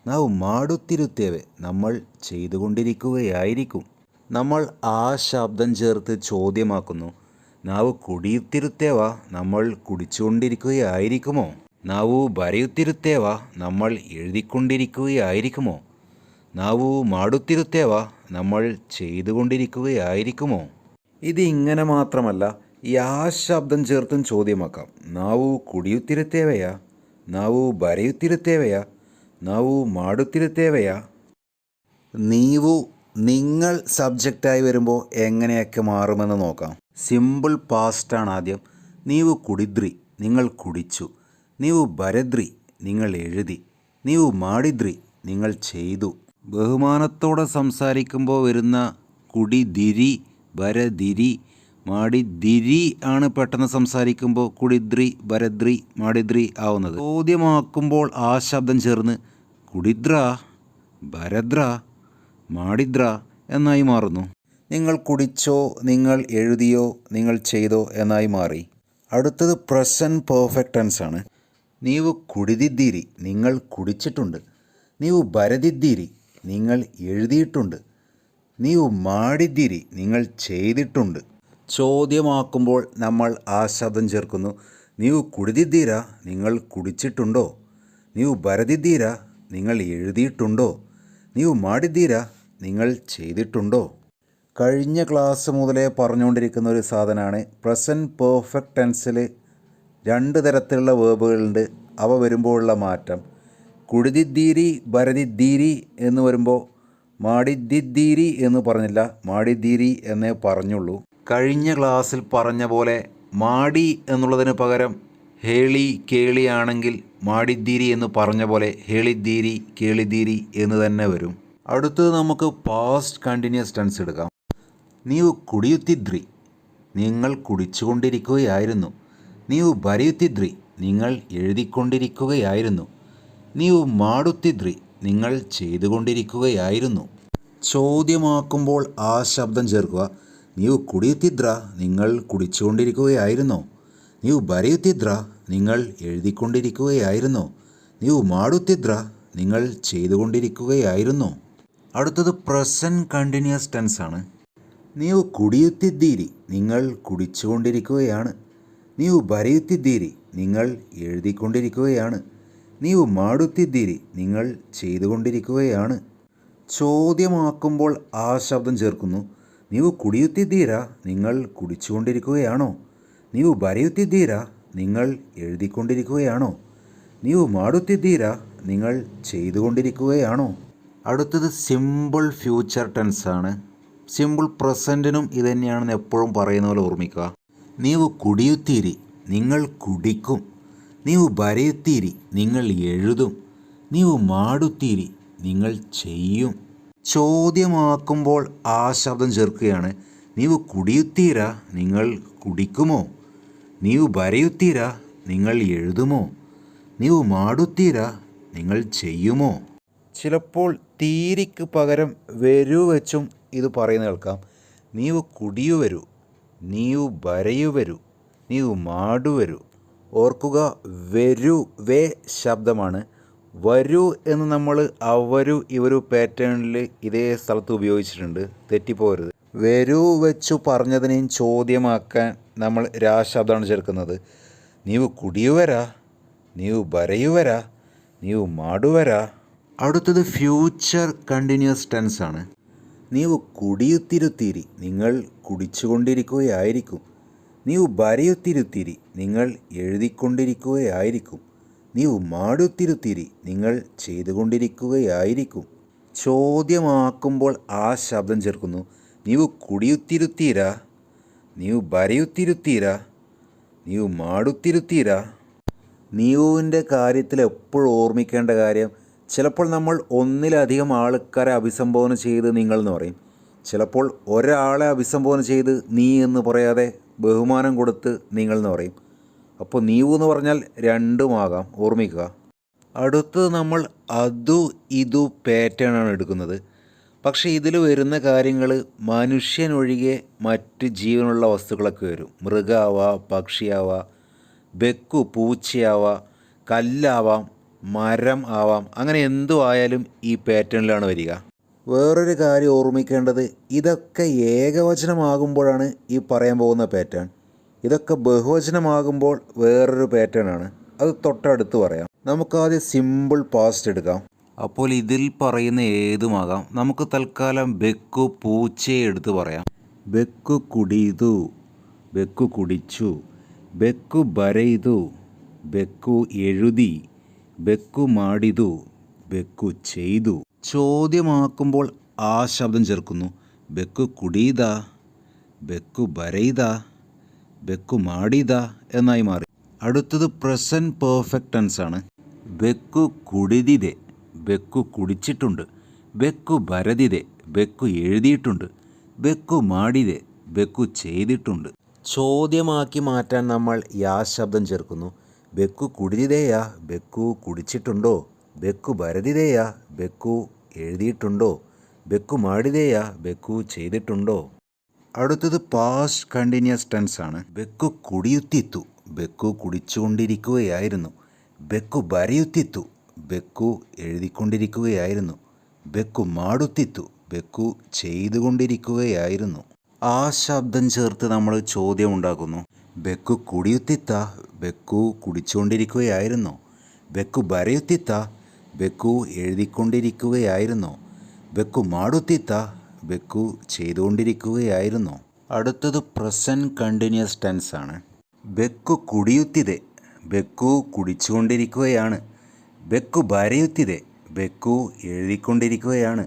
Speaker 1: ನಾವು ಮಾಡುತ್ತಿರುತ್ತೇವೆ, നമ്മൾ ചെയ്തുകൊണ്ടിരിക്കുകയായിരിക്കും. നമ്മൾ ആ ശബ്ദം ചേർത്ത് ചോദ്യമാക്കുന്നു. ನಾವು കുടിಯುತ್ತಿರುತ್ತೇವಾ, നമ്മൾ കുടിച്ചുകൊണ്ടിരിക്കുകയായിരിക്കുമോ. ನಾವು ಬರೆಯುತ್ತಿರುತ್ತೇವಾ, നമ്മൾ എഴുതിക്കൊണ്ടിരിക്കുകയായിരിക്കുമോ. ನಾವು ಮಾಡುತ್ತಿರುತ್ತೇವಾ, നമ്മൾ ചെയ്തുകൊണ്ടിരിക്കുകയായിരിക്കുമോ. ഇത് ഇങ്ങനെ മാത്രമല്ല, ഈ ആ ശബ്ദം ചേർത്തും ചോദ്യമാക്കാം. ನಾವು ಕುಡಿಯುತ್ತಿರುತ್ತೇವೆಯಾ, ನಾವು ಬರೆಯುತ್ತಿರುತ್ತೇವೆಯಾ, ನಾವು ಮಾಡುತ್ತಿರುತ್ತೇವೆಯಾ. ನೀವು, നിങ്ങൾ സബ്ജക്റ്റായി വരുമ്പോൾ എങ്ങനെയൊക്കെ മാറുമെന്ന് നോക്കാം. സിമ്പിൾ പാസ്റ്റാണ് ആദ്യം. ನೀವು ಕುಡಿದ್ರಿ, നിങ്ങൾ കുടിച്ചു. ನೀವು ಬರೆದ್ರಿ, നിങ്ങൾ എഴുതി. ನೀವು ಮಾಡಿದ್ರಿ, നിങ്ങൾ ചെയ്തു. ബഹുമാനത്തോടെ സംസാരിക്കുമ്പോൾ വരുന്ന കുടിതിരി, ബരതിരി, മാടിതിരി ആണ് പെട്ടെന്ന് സംസാരിക്കുമ്പോൾ കുടിദ്രി, ബരദ്രി, മാടിദ്രി ആവുന്നത്. ചോദ്യമാക്കുമ്പോൾ ആ ശബ്ദം ചേർന്ന് കുടിദ്ര, ബരദ്ര, മാടിദ്ര എന്നായി മാറുന്നു. നിങ്ങൾ കുടിച്ചോ, നിങ്ങൾ എഴുതിയോ, നിങ്ങൾ ചെയ്തോ എന്നായി മാറി. അടുത്തത് പ്രസൻറ്റ് പെർഫെക്റ്റ് ടെൻസ് ആണ്. ನೀವು കുടിದಿದ್ದೀರಿ, നിങ്ങൾ കുടിച്ചിട്ടുണ്ട്. ನೀವು ಬರೆದಿದ್ದೀರಿ, നിങ്ങൾ എഴുതിയിട്ടുണ്ട്. ನೀವು ಮಾಡಿದ್ದೀರಿ, നിങ്ങൾ ചെയ്തിട്ടുണ്ട്. ചോദ്യമാക്കുമ്പോൾ നമ്മൾ ആ ശബ്ദം ചേർക്കുന്നു. ನೀವು കുടിದಿದ್ದೀರಾ, നിങ്ങൾ കുടിച്ചിട്ടുണ്ടോ. ನೀವು ಬರೆದಿದ್ದೀರಾ, നിങ്ങൾ എഴുതിയിട്ടുണ്ടോ. ನೀವು ಮಾಡಿದ್ದೀರಾ, നിങ്ങൾ ചെയ്തിട്ടുണ്ടോ. കഴിഞ്ഞ ക്ലാസ് മുതലേ പറഞ്ഞുകൊണ്ടിരിക്കുന്ന ഒരു സാധനമാണ് പ്രസൻറ്റ് പെർഫെക്റ്റ് ടെൻസിൽ രണ്ട് തരത്തിലുള്ള വേർബുകളുണ്ട്. അവ വരുമ്പോഴുള്ള മാറ്റം. കുടിദിದ್ದೀരി, ബരദിದ್ದೀരി എന്ന് വരുമ്പോൾ മാടിദിದ್ದೀരി എന്ന് പറഞ്ഞില്ല, മാടിದ್ದೀരി എന്നേ പറഞ്ഞുള്ളൂ. കഴിഞ്ഞ ക്ലാസ്സിൽ പറഞ്ഞ പോലെ മാടി എന്നുള്ളതിന് പകരം ഹേളി, കേളി ആണെങ്കിൽ മാടിದ್ದೀരി എന്ന് പറഞ്ഞ പോലെ ഹേളിದ್ದೀരി, കേളിದ್ದೀരി എന്ന് തന്നെ വരും. അടുത്തത് നമുക്ക് പാസ്റ്റ് കണ്ടിന്യൂസ് ടെൻസ് എടുക്കാം. ನೀವು ಕುಡಿಯುತ್ತಿದ್ರಿ, നിങ്ങൾ കുടിച്ചുകൊണ്ടിരിക്കുകയായിരുന്നു. ನೀವು ಬರೆಯುತ್ತಿದ್ರಿ, നിങ്ങൾ എഴുതിക്കൊണ്ടിരിക്കുകയായിരുന്നു. ನೀವು ಮಾಡುತ್ತಿದ್ರಿ, നിങ്ങൾ ചെയ്തുകൊണ്ടിരിക്കുകയായിരുന്നു. ചോദ്യമാക്കുമ്പോൾ ആ ശബ്ദം ചേർക്കുക. ನೀವು കുടിയുತ್ತಿದ್ರ, നിങ്ങൾ കുടിച്ചുകൊണ്ടിരിക്കുകയായിരുന്നോ? ನೀವು ಬರೆಯುತ್ತಿದ್ರ, നിങ്ങൾ എഴുതിക്കൊണ്ടിരിക്കുകയായിരുന്നോ? ನೀವು ಮಾಡುತ್ತಿದ್ರ, നിങ്ങൾ ചെയ്തുകൊണ്ടിരിക്കുകയായിരുന്നോ? അടുത്തത് പ്രസൻറ്റ് കണ്ടിന്യൂസ് ടെൻസ് ആണ്. ನೀವು കുടിയുತ್ತಿದ್ದೀರಿ, നിങ്ങൾ കുടിച്ചുകൊണ്ടിരിക്കുകയാണ്. ನೀವು ಬರೆಯುತ್ತಿದ್ದೀರಿ, നിങ്ങൾ എഴുതിക്കൊണ്ടിരിക്കുകയാണ്. ನೀವು ಮಾಡುತ್ತಿದ್ದೀರಿ, നിങ്ങൾ ചെയ്തുകൊണ്ടിരിക്കുകയാണ്. ചോദ്യമാക്കുമ്പോൾ ആ ശബ്ദം ചേർക്കുന്നു. ನೀವು കുടിയുತ್ತಿದ್ದೀರಾ, നിങ്ങൾ കുടിച്ചുകൊണ്ടിരിക്കുകയാണോ? ನೀವು ಬರೆಯುತ್ತಿದ್ದೀರಾ, നിങ്ങൾ എഴുതിക്കൊണ്ടിരിക്കുകയാണോ? ನೀವು ಮಾಡುತ್ತಿದ್ದೀರಾ, നിങ്ങൾ ചെയ്തുകൊണ്ടിരിക്കുകയാണോ? അടുത്തത് സിമ്പിൾ ഫ്യൂച്ചർ ടെൻസ് ആണ്. സിമ്പിൾ പ്രസൻറ്റിനും ഇതുതന്നെയാണെന്ന് എപ്പോഴും പറയുന്ന പോലെ ഓർമ്മിക്കുക. ನೀವು കുടിയുತ್ತೀರಿ, നിങ്ങൾ കുടിക്കും. ನೀವು ಬರೆಯುತ್ತೀರಿ, നിങ്ങൾ എഴുതും. ನೀವು ಮಾಡುತ್ತೀರಿ, നിങ്ങൾ ചെയ്യും. ചോദ്യമാക്കുമ്പോൾ ആ ശബ്ദം ചേർക്കുകയാണ്. ನೀವು കുടിയുತ್ತೀರಾ, നിങ്ങൾ കുടിക്കുമോ? ನೀವು ಬರೆಯುತ್ತೀರಾ, നിങ്ങൾ എഴുതുമോ? ನೀವು ಮಾಡುತ್ತೀರಾ, നിങ്ങൾ ചെയ്യുമോ? ചിലപ്പോൾ തീരിക്ക് പകരം വരൂ വെച്ചും ഇത് പറയുന്ന കേൾക്കാം. ನೀವು കുടിയുവരൂ, ನೀವು ಬರೆಯುവരു, ನೀವು ಮಾಡುവരു. ഓർക്കുക, വരൂ വേ ശബ്ദമാണ്. വരൂ എന്ന് നമ്മൾ അവരു ഇവരു പാറ്റേണിൽ ഇതേ സ്ഥലത്ത് ഉപയോഗിച്ചിട്ടുണ്ട്, തെറ്റിപ്പോകരുത്. വരൂ വെച്ചു പറഞ്ഞതിനെയും ചോദ്യമാക്കാൻ നമ്മൾ ശബ്ദമാണ് ചേർക്കുന്നത്. ನೀವು കുടിയുവരാ, ನೀವು ಬರೆಯುವರಾ, ನೀವು ಮಾಡುವರಾ. അടുത്തത് ഫ്യൂച്ചർ കണ്ടിന്യൂസ് ടെൻസ് ആണ്. ನೀವು കുടിയുത്തിരുತ್ತೀರಿ, നിങ്ങൾ കുടിച്ചുകൊണ്ടിരിക്കുകയായിരിക്കും. ನೀವು ಬರೆಯುತ್ತಿರುತ್ತೀರಿ, നിങ്ങൾ എഴുതിക്കൊണ്ടിരിക്കുകയായിരിക്കും. ನೀವು ಮಾಡುತ್ತಿರುತ್ತೀರಿ, നിങ്ങൾ ചെയ്തുകൊണ്ടിരിക്കുകയായിരിക്കും. ചോദ്യമാക്കുമ്പോൾ ആ ശബ്ദം ചേർക്കുന്നു. ನೀವು കുടിയുತ್ತಿರುತ್ತೀರಾ, ನೀವು ಬರೆಯುತ್ತಿರುತ್ತೀರಾ, ನೀವು ಮಾಡುತ್ತಿರುತ್ತೀರಾ. നീവുവിൻ്റെ കാര്യത്തിൽ എപ്പോഴും ഓർമ്മിക്കേണ്ട കാര്യം, ചിലപ്പോൾ നമ്മൾ ഒന്നിലധികം ആൾക്കാരെ അഭിസംബോധന ചെയ്ത് നിങ്ങൾ എന്ന് പറയും. ചിലപ്പോൾ ഒരാളെ അഭിസംബോധന ചെയ്ത് നീ എന്ന് പറയാതെ ബഹുമാനം കൊടുത്ത് നിങ്ങൾ എന്ന് പറയും. അപ്പോൾ നീവു എന്ന് പറഞ്ഞാൽ രണ്ടുമാകാം, ഓർമ്മിക്കുക. അടുത്തത് നമ്മൾ അതു ഇതു പാറ്റേണാണ് എടുക്കുന്നത്. പക്ഷേ ഇതിൽ വരുന്ന കാര്യങ്ങൾ മനുഷ്യനൊഴികെ മറ്റ് ജീവനുള്ള വസ്തുക്കളൊക്കെ വരും. മൃഗമാവാം, പക്ഷിയാവാം, ബെക്കു പൂച്ചയാവാം, കല്ലാവാം, മരം ആവാം, അങ്ങനെ എന്തു ആയാലും ഈ പാറ്റേണിലാണ് വരിക. വേറൊരു കാര്യം ഓർമ്മിക്കേണ്ടത്, ഇതൊക്കെ ഏകവചനമാകുമ്പോഴാണ് ഈ പറയാൻ പോകുന്ന പാറ്റേൺ. ഇതൊക്കെ ബഹുവചനമാകുമ്പോൾ വേറൊരു പാറ്റേണാണ്. അത് തൊട്ടടുത്ത് പറയാം. നമുക്കാദ്യം സിമ്പിൾ പാസ്റ്റ് എടുക്കാം. അപ്പോൾ ഇതിൽ പറയുന്ന ഏതുമാകാം. നമുക്ക് തൽക്കാലം ബെക്കു പൂച്ചയെ എടുത്ത് പറയാം. ബെക്കു കുടിയതു, ബെക്കു കുടിച്ചു. ബെക്കു ಬರೆಯಿತು, ബെക്കു എഴുതി. ബെക്കു ಮಾಡಿದು, ബെക്കു ചെയ്തു. ചോദ്യമാക്കുമ്പോൾ ആ ശബ്ദം ചേർക്കുന്നു. ബെക്കു കുടിയത, ബെക്കു ಬರೆಯಿದ, ബെക്കു ಮಾಡಿದ എന്നായി മാറി. അടുത്തത് പ്രസൻറ്റ് പെർഫെക്റ്റ് ടെൻസ് ആണ്. ബെക്കു കുടിದಿದೆ, ബെക്കു കുടിച്ചിട്ടുണ്ട്. ബെക്കു ಬರೆದಿದೆ, ബെക്കു എഴുതിയിട്ടുണ്ട്. ബെക്കു ಮಾಡಿದೆ, ബെക്കു ചെയ്തിട്ടുണ്ട്. ചോദ്യമാക്കി മാറ്റാൻ നമ്മൾ ശബ്ദം ചേർക്കുന്നു. ബെക്കു കുടിದಿದೆಯಾ, ബെക്കു കുടിച്ചിട്ടുണ്ടോ? ബെക്കു ಬರೆದಿದೆಯಾ, ബെക്കു എഴുതിയിട്ടുണ്ടോ? ബെക്കു ಮಾಡಿದೆಯಾ, ബെക്കു ചെയ്തിട്ടുണ്ടോ? അടുത്തത് പാസ്റ്റ് കണ്ടിന്യൂസ് ടെൻസ് ആണ്. ബെക്കു കുടിಯುತ್ತಿತ್ತು, ബെക്കു കുടിച്ചുകൊണ്ടിരിക്കുകയായിരുന്നു. ബെക്കു ಬರೆಯುತ್ತಿತ್ತು, ബെക്കു എഴുതിക്കൊണ്ടിരിക്കുകയായിരുന്നു. ബെക്കു ಮಾಡುತ್ತಿತ್ತು, ബെക്കു ചെയ്തുകൊണ്ടിരിക്കുകയായിരുന്നു. ആ ശബ്ദം ചേർത്ത് നമ്മൾ ചോദ്യം ഉണ്ടാക്കുന്നു. ബെക്കു കുടിಯುತ್ತಿತ್ತ, ബെക്കു കുടിച്ചുകൊണ്ടിരിക്കുകയായിരുന്നോ? ബെക്കു ಬರೆಯುತ್ತಿತ್ತ, ബെക്കു എഴുതിക്കൊണ്ടിരിക്കുകയായിരുന്നോ? ബെക്കു ಮಾಡುತ್ತಿತ್ತ, ബെക്കു ചെയ്തുകൊണ്ടിരിക്കുകയായിരുന്നോ? അടുത്തത് പ്രസൻറ്റ് കണ്ടിന്യൂസ് ടെൻസ് ആണ്. ബെക്കു കുടിಯುತ್ತಿದೆ, ബെക്കു കുടിച്ചുകൊണ്ടിരിക്കുകയാണ്. ബെക്കു ಬರೆಯುತ್ತಿದೆ, ബെക്കു എഴുതിക്കൊണ്ടിരിക്കുകയാണ്.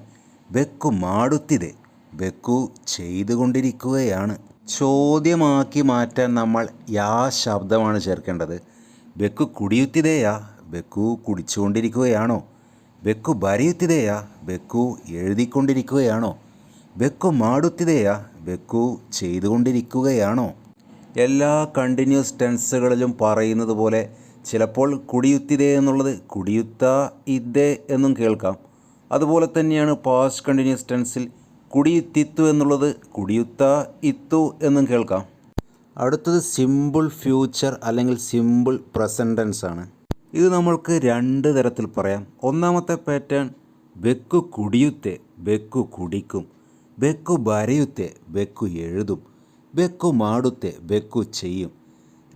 Speaker 1: ബെക്കു ಮಾಡುತ್ತಿದೆ, ബെക്കു ചെയ്തുകൊണ്ടിരിക്കുകയാണ്. ചോദ്യമാക്കി മാറ്റാൻ നമ്മൾ ശബ്ദമാണ് ചേർക്കേണ്ടത്. ബെക്കു കുടിಯುತ್ತಿದೆಯಾ, ബെക്കു കുടിച്ചുകൊണ്ടിരിക്കുകയാണോ? ബെക്കു ಬರೆಯುತ್ತಿದೆಯಾ, ബെക്കു എഴുതിക്കൊണ്ടിരിക്കുകയാണോ? ബെക്കു ಮಾಡುತ್ತಿದೆಯಾ, ബെക്കു ചെയ്തുകൊണ്ടിരിക്കുകയാണോ? എല്ലാ കണ്ടിന്യൂസ് ടെൻസുകളിലും പറയുന്നത് പോലെ ചിലപ്പോൾ കുടിയുത്തിതേ എന്നുള്ളത് കുടിയുത്ത ഇതേ എന്നും കേൾക്കാം. അതുപോലെ തന്നെയാണ് പാസ്റ്റ് കണ്ടിന്യൂസ് ടെൻസിൽ കുടിയുത്തിത്തു എന്നുള്ളത് കുടിയുത്ത ഇത്തു എന്നും കേൾക്കാം. അടുത്തത് സിമ്പിൾ ഫ്യൂച്ചർ അല്ലെങ്കിൽ സിമ്പിൾ പ്രസൻറ്റ് ടെൻസ് ആണ്. ഇത് നമ്മൾക്ക് രണ്ട് തരത്തിൽ പറയാം. ഒന്നാമത്തെ പാറ്റേൺ ബെക്കു കുടിയുത്തെ, ബെക്കു കുടിക്കും. ബെക്കു ബരയുത്തെ, ബെക്കു എഴുതും. ബെക്കു മാടുത്തെ, ബെക്കു ചെയ്യും.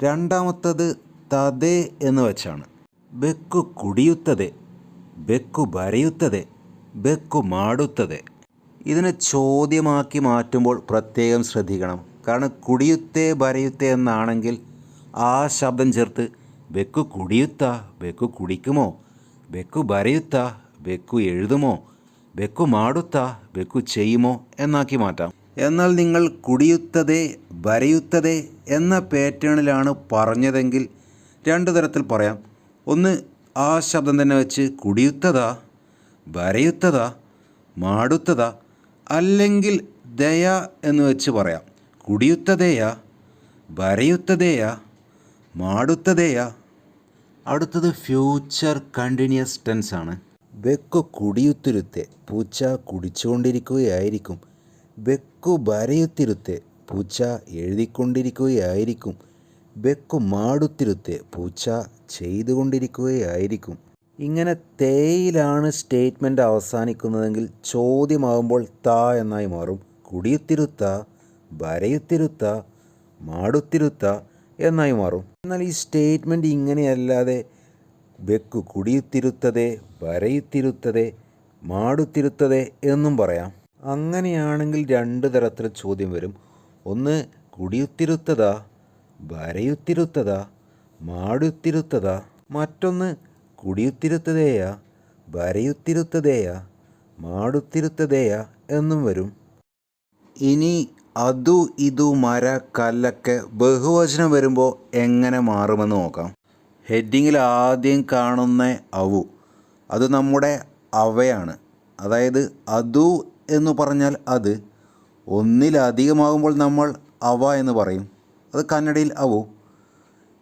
Speaker 1: രണ്ടാമത്തത് തതേ എന്ന് വെച്ചാണ്. ബെക്കു കുടിയുത്തതെ, ബെക്കു ബരയുത്തതെ, ബെക്കു മാടുത്തതെ. ഇതിനെ ചോദ്യമാക്കി മാറ്റുമ്പോൾ പ്രത്യേകം ശ്രദ്ധിക്കണം. കാരണം കുടിയുത്തേ ബരയുത്തേ എന്നാണെങ്കിൽ ആ ശബ്ദം ചേർത്ത് ബെക്കു കുടിയുത്ത, ബെക്കു കുടിക്കുമോ, ബെക്കു ബരയുത്ത, ബെക്കു എഴുതുമോ, ബെക്കു മാടുത്ത, ബെക്കു ചെയ്യുമോ എന്നാക്കി മാറ്റാം. എന്നാൽ നിങ്ങൾ കുടിയുത്തതേ ബരയുത്തതേ എന്ന പാറ്റേണിലാണ് പറഞ്ഞതെങ്കിൽ രണ്ട് തരത്തിൽ പറയാം. ഒന്ന് ആ ശബ്ദം തന്നെ വെച്ച് കുടിയുത്തതാ, ബരയുത്തതാ, മാടുത്തതാ, അല്ലെങ്കിൽ ദയ എന്ന് വെച്ച് പറയാം. കുടിയുത്തതേയാ, ബരയുത്തതേയാ, മാടുത്തതേയാ. അടുത്തത് ഫ്യൂച്ചർ കണ്ടിന്യൂസ് ടെൻസ് ആണ്. ബെക്കു കുടിയുത്തിരുത്തെ, പൂച്ച കുടിച്ചുകൊണ്ടിരിക്കുകയായിരിക്കും. ബെക്കു ബരയുത്തിരുത്തെ, പൂച്ച എഴുതിക്കൊണ്ടിരിക്കുകയായിരിക്കും. ബെക്കു മാടുത്തിരുത്തെ, പൂച്ച ചെയ്തുകൊണ്ടിരിക്കുകയായിരിക്കും. ഇങ്ങനെ തേയിലാണ് സ്റ്റേറ്റ്മെൻറ്റ് അവസാനിക്കുന്നതെങ്കിൽ ചോദ്യമാകുമ്പോൾ ത എന്നായി മാറും. കുടിയുത്തിരുത്ത, ബരയുത്തിരുത്ത, മാടുത്തിരുത്ത എന്നായി മാറും. എന്നാൽ ഈ സ്റ്റേറ്റ്മെൻറ്റ് ഇങ്ങനെയല്ലാതെ ബെക്കു കുടിയുത്തിരുത്തതേ, ബരയുത്തിരുത്തതേ, മാടുത്തിരുത്തതേ എന്നും പറയാം. അങ്ങനെയാണെങ്കിൽ രണ്ട് തരത്തിൽ ചോദ്യം വരും. ഒന്ന് കുടിയുത്തിരുത്തതാ, ബരയുത്തിരുത്തതാ, മാടുത്തിരുത്തതാ. മറ്റൊന്ന് കുടിയുത്തിരുത്തതേയാ, ബരയുത്തിരുത്തതേയാ, മാടുത്തിരുത്തതേയാ എന്നും വരും. ഇനി അതു ഇതു മര കല്ലൊക്കെ ബഹുവചനം വരുമ്പോൾ എങ്ങനെ മാറുമെന്ന് നോക്കാം. ഹെഡിങ്ങിൽ ആദ്യം കാണുന്ന അവു, അത് നമ്മുടെ അവയാണ്. അതായത് അതു എന്ന് പറഞ്ഞാൽ അത്, ഒന്നിലധികമാകുമ്പോൾ നമ്മൾ അവ എന്ന് പറയും. അത് കന്നഡയിൽ അവു.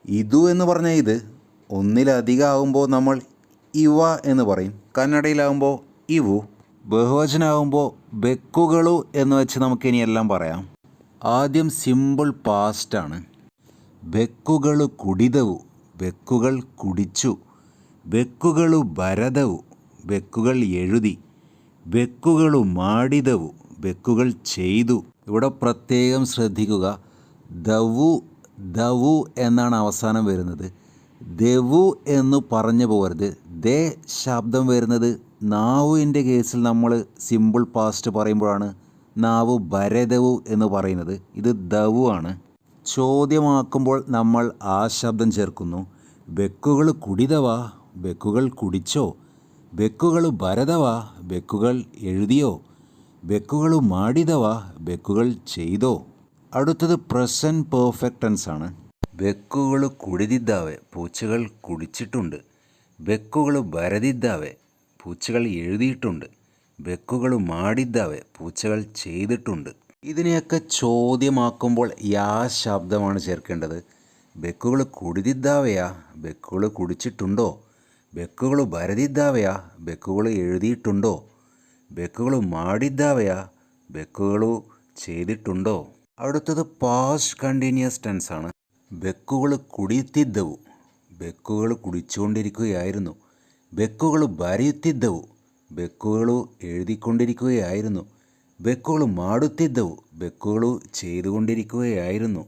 Speaker 1: ഇതു എന്ന് പറഞ്ഞാൽ ഇത്, ഒന്നിലധികമാകുമ്പോൾ നമ്മൾ ഇവ എന്ന് പറയും. കന്നഡയിലാകുമ്പോൾ ഇവു. ബഹുവചനാകുമ്പോൾ ബെക്കുകളു എന്ന് വെച്ച് നമുക്കിനി എല്ലാം പറയാം. ആദ്യം സിമ്പിൾ പാസ്റ്റാണ്. ബെക്കുകളു കുടിതവു, ബെക്കുകൾ കുടിച്ചു. ബെക്കുകളു ബരതവു, ബെക്കുകൾ എഴുതി. ബെക്കുകളു മാടിതവു, ബെക്കുകൾ ചെയ്തു. ഇവിടെ പ്രത്യേകം ശ്രദ്ധിക്കുക, ദവു ദവു എന്നാണ് അവസാനം വരുന്നത്. ദവു എന്ന് പറഞ്ഞു പോകരുത്. ദേ ശബ്ദം വരുന്നത് നാവുവിൻ്റെ കേസിൽ നമ്മൾ സിമ്പിൾ പാസ്റ്റ് പറയുമ്പോഴാണ് നാവു ബരതവു എന്ന് പറയുന്നത്. ഇത് ദവു ആണ്. ചോദ്യമാക്കുമ്പോൾ നമ്മൾ ആ ശബ്ദം ചേർക്കുന്നു. ബെക്കുകൾ കുടിതവാ, ബെക്കുകൾ കുടിച്ചോ. ബെക്കുകൾ ബരതവാ, ബെക്കുകൾ എഴുതിയോ. ബെക്കുകൾ മാടിതവാ, ബെക്കുകൾ ചെയ്തോ. അടുത്തത് പ്രസൻറ്റ് പെർഫെക്റ്റ് ടെൻസ് ആണ്. ബെക്കുകൾ കുടിതിದ್ದಾವೆ, പൂച്ചകൾ കുടിച്ചിട്ടുണ്ട്. ബെക്കുകൾ ബരതിದ್ದಾವೆ, പൂച്ചകൾ എഴുതിയിട്ടുണ്ട്. ബെക്കുകൾ മാടിದ್ದಾವೆ, പൂച്ചകൾ ചെയ്തിട്ടുണ്ട്. ഇതിനെയൊക്കെ ചോദ്യമാക്കുമ്പോൾ യാ ശബ്ദമാണ് ചേർക്കേണ്ടത്. ബെക്കുകൾ കുടിതിದ್ದಾವೆയാ, ബെക്കുകൾ കുടിച്ചിട്ടുണ്ടോ. ബെക്കുകൾ ബരതിದ್ದಾವೆയാ, ബെക്കുകൾ എഴുതിയിട്ടുണ്ടോ. ബെക്കുകൾ മാടിದ್ದಾವೆയാ, ബെക്കുകൾ ചെയ്തിട്ടുണ്ടോ. അടുത്തത് പാസ്റ്റ് കണ്ടിന്യൂസ് ടെൻസ് ആണ്. ബെക്കുകൾ കുടിയുತ್ತಿದ್ದವು, ബെക്കുകൾ കുടിച്ചുകൊണ്ടിരിക്കുകയായിരുന്നു. ബെക്കുകൾ ബരಯುತ್ತಿದ್ದವು, ബെക്കുകൾ എഴുതിക്കൊണ്ടിരിക്കുകയായിരുന്നു. ബെക്കുകൾ മാടുತ್ತಿದ್ದವು, ബെക്കുകൾ ചെയ്തുകൊണ്ടിരിക്കുകയായിരുന്നു.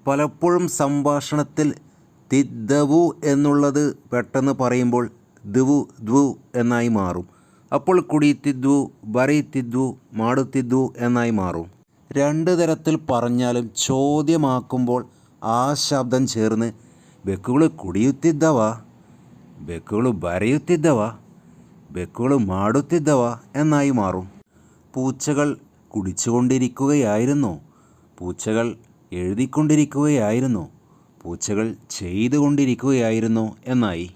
Speaker 1: പലപ്പോഴും സംഭാഷണത്തിൽ തിദ്ദവു എന്നുള്ളത് പെട്ടെന്ന് പറയുമ്പോൾ ദ്വു ദ്വു എന്നായി മാറും. അപ്പോൾ കുടിയുತ್ತಿದ್ವು, ബരಯುತ್ತಿದ್ವು, മാടുತ್ತಿದ್ವು എന്നായി മാറും. രണ്ട് തരത്തിൽ പറഞ്ഞാലും ചോദ്യമാക്കുമ്പോൾ ആ ശബ്ദം ചേർന്ന് ബെക്കുകൾ കുടിയുತ್ತಿದ್ದವ, ബെക്കുകൾ ബരಯುತ್ತಿದ್ದವ, ബെക്കുകൾ മാടുತ್ತಿದ್ದವ എന്നായി മാറും. പൂച്ചകൾ കുടിച്ചുകൊണ്ടിരിക്കുകയായിരുന്നു, പൂച്ചകൾ എഴുതിക്കൊണ്ടിരിക്കുകയായിരുന്നു, പൂച്ചകൾ ചെയ്തുകൊണ്ടിരിക്കുകയായിരുന്നു എന്നായി.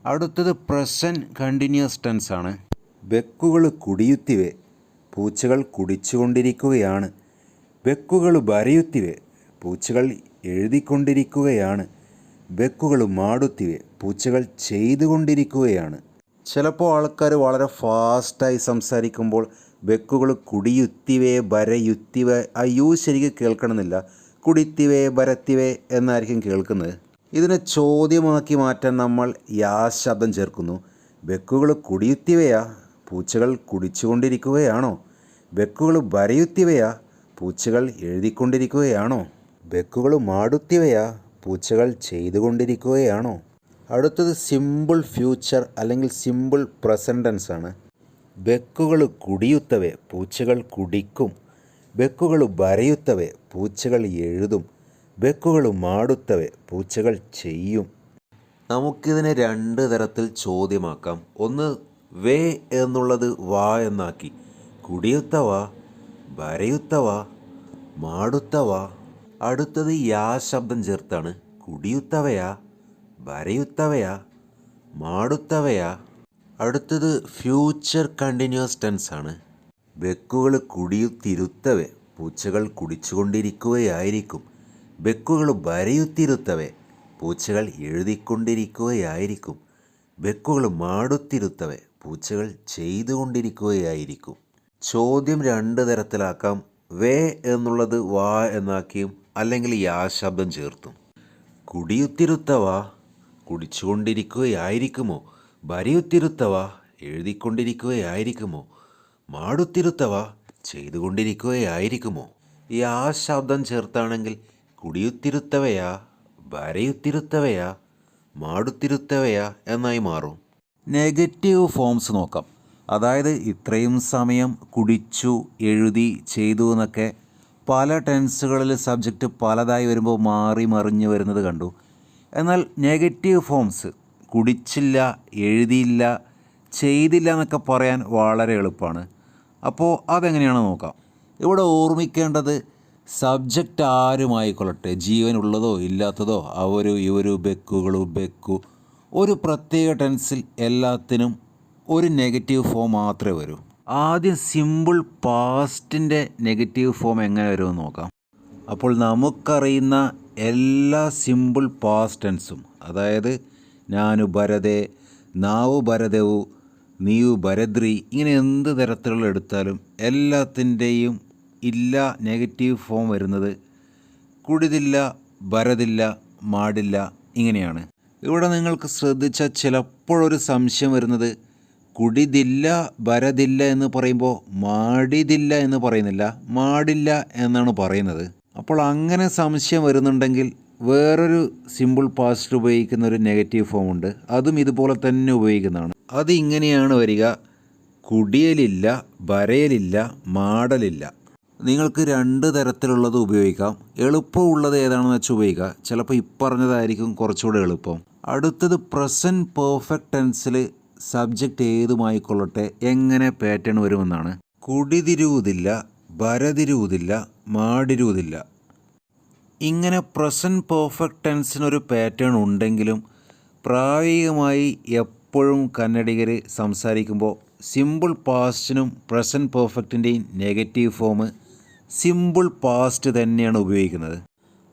Speaker 1: അടുത്തത് പ്രസൻറ്റ് കണ്ടിന്യൂസ് ടെൻസ് ആണ്. ബെക്കുകൾ കുടിയുತ್ತಿವೆ, പൂച്ചകൾ കുടിച്ചുകൊണ്ടിരിക്കുകയാണ്. ബെക്കുകൾ ബരಯುತ್ತಿವೆ, പൂച്ചകൾ എഴുതിക്കൊണ്ടിരിക്കുകയാണ്. ബെക്കുകൾ മാടുത്തിവേ, പൂച്ചകൾ ചെയ്തുകൊണ്ടിരിക്കുകയാണ്. ചിലപ്പോൾ ആൾക്കാർ വളരെ ഫാസ്റ്റായി സംസാരിക്കുമ്പോൾ ബെക്കുകൾ കുടിയുത്തിവേ ബരയുത്തിവേ ശരിക്കും കേൾക്കണമെന്നില്ല, കുടിത്തിവേ ബരത്തിവേ എന്നായിരിക്കും കേൾക്കുന്നത്. ഇതിനെ ചോദ്യമാക്കി മാറ്റാൻ നമ്മൾ യാ ശബ്ദം ചേർക്കുന്നു. ബെക്കുകൾ കുടിയുത്തിവയാ, പൂച്ചകൾ കുടിച്ചുകൊണ്ടിരിക്കുകയാണോ? ബെക്കുകൾ ബരയുത്തിവയാ, പൂച്ചകൾ എഴുതിക്കൊണ്ടിരിക്കുകയാണോ? ബെക്കുകൾ മാടുത്തിവയാ, പൂച്ചകൾ ചെയ്തുകൊണ്ടിരിക്കുകയാണോ? അടുത്തത് സിമ്പിൾ ഫ്യൂച്ചർ അല്ലെങ്കിൽ സിമ്പിൾ പ്രസൻറ്റ് ടെൻസ് ആണ്. ബെക്കുകൾ കുടിയുത്തവേ, പൂച്ചകൾ കുടിക്കും. ബെക്കുകൾ ബരയുത്തവേ, പൂച്ചകൾ എഴുതും. ബെക്കുകൾ മാടുത്തവേ, പൂച്ചകൾ ചെയ്യും. നമുക്കിതിനെ രണ്ട് തരത്തിൽ ചോദ്യമാക്കാം. ഒന്ന് വേ എന്നുള്ളത് വാ എന്നാക്കി, കുടിയുത്തവ, ബരയുത്തവ, മാടുത്തവ. അടുത്തത് യാ ശബ്ദം ചേർത്താണ്. കുടിയുത്തവയാ, ബരയുത്തവയാ, മാടുത്തവയാ. അടുത്തത് ഫ്യൂച്ചർ കണ്ടിന്യൂസ് ടെൻസ് ആണ്. ബെക്കുകൾ കുടിയുത്തിരുത്തവേ, പൂച്ചകൾ കുടിച്ചുകൊണ്ടിരിക്കുകയായിരിക്കും. ബെക്കുകൾ ബരയുത്തിരുത്തവേ, പൂച്ചകൾ എഴുതിക്കൊണ്ടിരിക്കുകയായിരിക്കും. ബെക്കുകൾ മാടുത്തിരുത്തവേ, പൂച്ചകൾ ചെയ്തുകൊണ്ടിരിക്കുകയായിരിക്കും. ചോദ്യം രണ്ട് തരത്തിലാക്കാം. വേ എന്നുള്ളത് വാ എന്നാക്കിയും അല്ലെങ്കിൽ യാ ശബ്ദം ചേർത്തും. കുടിയുത്തിരുത്തവ കുടിച്ചുകൊണ്ടിരിക്കുകയായിരിക്കുമോ? ബരയുത്തിരുത്തവ എഴുതിക്കൊണ്ടിരിക്കുകയായിരിക്കുമോ? മാടുത്തിരുത്തവ ചെയ്തുകൊണ്ടിരിക്കുകയായിരിക്കുമോ? യാ ശബ്ദം ചേർത്താണെങ്കിൽ കുടിയുത്തിരുത്തവയാ, ബരയുത്തിരുത്തവയാ, മാടുത്തിരുത്തവയാ എന്നായി മാറും. നെഗറ്റീവ് ഫോംസ് നോക്കാം. അതായത് ഇത്രയും സമയം കുടിച്ചു, എഴുതി, ചെയ്തു എന്നൊക്കെ പല ടെൻസുകളിൽ സബ്ജക്റ്റ് പലതായി വരുമ്പോൾ മാറി മറിഞ്ഞ് വരുന്നത് കണ്ടു. എന്നാൽ നെഗറ്റീവ് ഫോംസ് കുടിച്ചില്ല, എഴുതിയില്ല, ചെയ്തില്ല എന്നൊക്കെ പറയാൻ വളരെ എളുപ്പമാണ്. അപ്പോൾ അതെങ്ങനെയാണെന്ന് നോക്കാം. ഇവിടെ ഓർമ്മിക്കേണ്ടത് സബ്ജക്റ്റ് ആരുമായിക്കൊള്ളട്ടെ, ജീവനുള്ളതോ ഇല്ലാത്തതോ, അവരു ഇവരു ബെക്കുകളു ബെക്കു, ഒരു പ്രത്യേക ടെൻസിൽ എല്ലാത്തിനും ഒരു നെഗറ്റീവ് ഫോം മാത്രമേ വരൂ. ആദ്യം സിമ്പിൾ പാസ്റ്റിൻ്റെ നെഗറ്റീവ് ഫോം എങ്ങനെ വരുമെന്ന് നോക്കാം. അപ്പോൾ നമുക്കറിയുന്ന എല്ലാ സിമ്പിൾ പാസ്റ്റ് ടെൻസും, അതായത് ഞാനു ഭരതേ, നാവു ഭരതവു, നീയു ഭരദ്രി, ഇങ്ങനെ എന്ത് തരത്തിലുള്ള എടുത്താലും എല്ലാത്തിൻ്റെയും ഇല്ല നെഗറ്റീവ് ഫോം വരുന്നത് കുടിതില്ല, ഭരതില്ല, മാടില്ല, ഇങ്ങനെയാണ്. ഇവിടെ നിങ്ങൾക്ക് ശ്രദ്ധിച്ചാൽ ചിലപ്പോഴൊരു സംശയം വരുന്നത് കുടിതില്ല, ഭരതില്ല എന്ന് പറയുമ്പോൾ മാടിതില്ല എന്ന് പറയുന്നില്ല, മാടില്ല എന്നാണ് പറയുന്നത്. അപ്പോൾ അങ്ങനെ സംശയം വരുന്നുണ്ടെങ്കിൽ വേറൊരു സിമ്പിൾ പാസ്റ്റ് ഉപയോഗിക്കുന്ന ഒരു നെഗറ്റീവ് ഫോം ഉണ്ട്. അതും ഇതുപോലെ തന്നെ ഉപയോഗിക്കുന്നതാണ്. അത് ഇങ്ങനെയാണ് വരിക: കുടിയലില്ല, ബരയലില്ല, മാടലില്ല. നിങ്ങൾക്ക് രണ്ട് തരത്തിലുള്ളത് ഉപയോഗിക്കാം. എളുപ്പമുള്ളത് ഏതാണെന്ന് വെച്ചാൽ ഉപയോഗിക്കുക. ചിലപ്പോൾ ഇപ്പറഞ്ഞതായിരിക്കും കുറച്ചുകൂടെ എളുപ്പം. അടുത്തത് പ്രസൻറ്റ് പെർഫെക്റ്റ് ടെൻസിൽ സബ്ജക്റ്റ് ഏതുമായിക്കൊള്ളട്ടെ എങ്ങനെ പാറ്റേൺ വരുമെന്നാണ്. കുടിതിരുവുതില്ല, ബരതിരുവുതില്ല, മാടിരുവുതില്ല. ഇങ്ങനെ പ്രസൻറ്റ് പെർഫെക്റ്റ് ടെൻസിനൊരു പാറ്റേൺ ഉണ്ടെങ്കിലും പ്രായോഗികമായി എപ്പോഴും കന്നഡിഗർ സംസാരിക്കുമ്പോൾ സിമ്പിൾ പാസ്റ്റിനും പ്രസൻറ്റ് പെർഫെക്റ്റിൻ്റെയും നെഗറ്റീവ് ഫോം സിമ്പിൾ പാസ്റ്റ് തന്നെയാണ് ഉപയോഗിക്കുന്നത്.